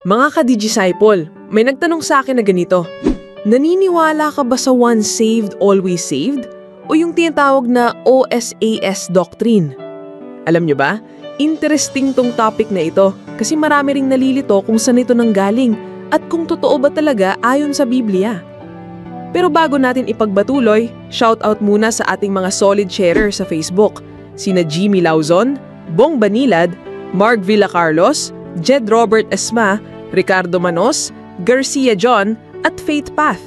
Mga ka-Disciple, may nagtanong sa akin na ganito, naniniwala ka ba sa once saved, always saved? O yung tinatawag na OSAS doctrine? Alam nyo ba, interesting tong topic na ito kasi marami ring nalilito kung saan ito nanggaling at kung totoo ba talaga ayon sa Biblia. Pero bago natin ipagpatuloy, shoutout muna sa ating mga solid sharer sa Facebook, sina Jimmy Lauzon, Bong Banilad, Mark Villacarlos, Jed Robert Esma, Ricardo Manos, Garcia John, at Faith Path.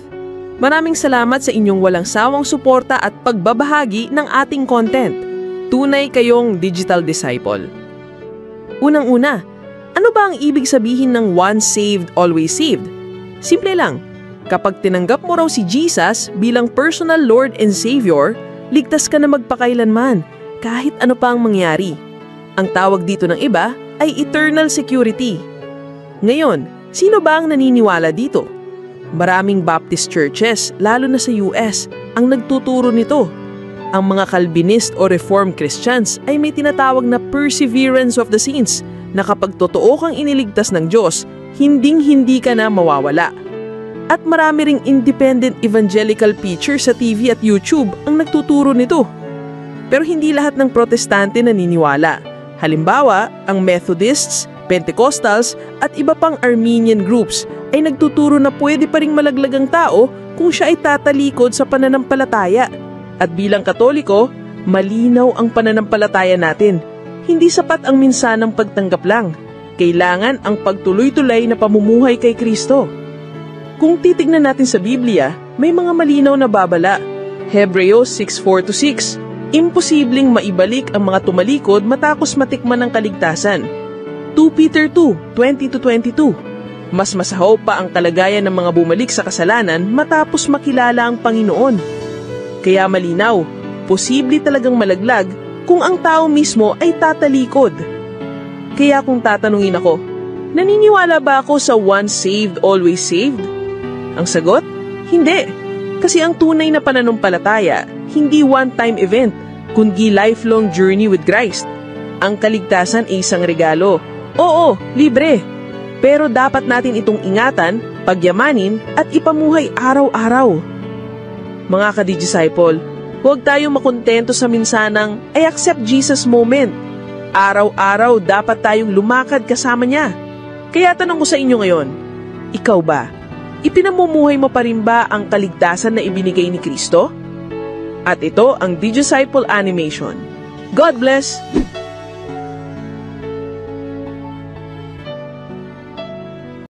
Maraming salamat sa inyong walang sawang suporta at pagbabahagi ng ating content. Tunay kayong digital disciple. Unang-una, ano ba ang ibig sabihin ng once saved, always saved? Simple lang. Kapag tinanggap mo raw si Jesus bilang personal Lord and Savior, ligtas ka na magpakailanman, kahit ano pa ang mangyari. Ang tawag dito ng iba ay eternal security. Ngayon, sino ba ang naniniwala dito? Maraming Baptist churches, lalo na sa US, ang nagtuturo nito. Ang mga Calvinist o Reformed Christians ay may tinatawag na perseverance of the saints na kapag totoo kang iniligtas ng Diyos, hinding-hindi ka na mawawala. At marami ring independent evangelical preachers sa TV at YouTube ang nagtuturo nito. Pero hindi lahat ng protestante naniniwala. Halimbawa, ang Methodists, Pentecostals at iba pang Armenian groups ay nagtuturo na pwede pa ring malaglag ang tao kung siya ay tatalikod sa pananampalataya. At bilang Katoliko, malinaw ang pananampalataya natin. Hindi sapat ang minsanang pagtanggap lang. Kailangan ang pagtuloy-tuloy na pamumuhay kay Kristo. Kung titignan natin sa Biblia, may mga malinaw na babala. Hebreos 6:4-6, imposibleng maibalik ang mga tumalikod matapos matikman ng kaligtasan. 2 Peter 2:20-22, mas masahaw pa ang kalagayan ng mga bumalik sa kasalanan matapos makilala ang Panginoon. Kaya malinaw, posible talagang malaglag kung ang tao mismo ay tatalikod. Kaya kung tatanungin ako, naniniwala ba ako sa once saved, always saved? Ang sagot, hindi. Kasi ang tunay na pananampalataya, hindi one-time event, kundi lifelong journey with Christ. Ang kaligtasan ay isang regalo. Oo, libre. Pero dapat natin itong ingatan, pagyamanin at ipamuhay araw-araw. Mga ka-Disciple, huwag tayong makontento sa minsanang I accept Jesus moment. Araw-araw dapat tayong lumakad kasama niya. Kaya tanong ko sa inyo ngayon, ikaw ba? Ipinamumuhay mo pa rin ba ang kaligtasan na ibinigay ni Kristo? At ito ang Disciple Animation. God bless!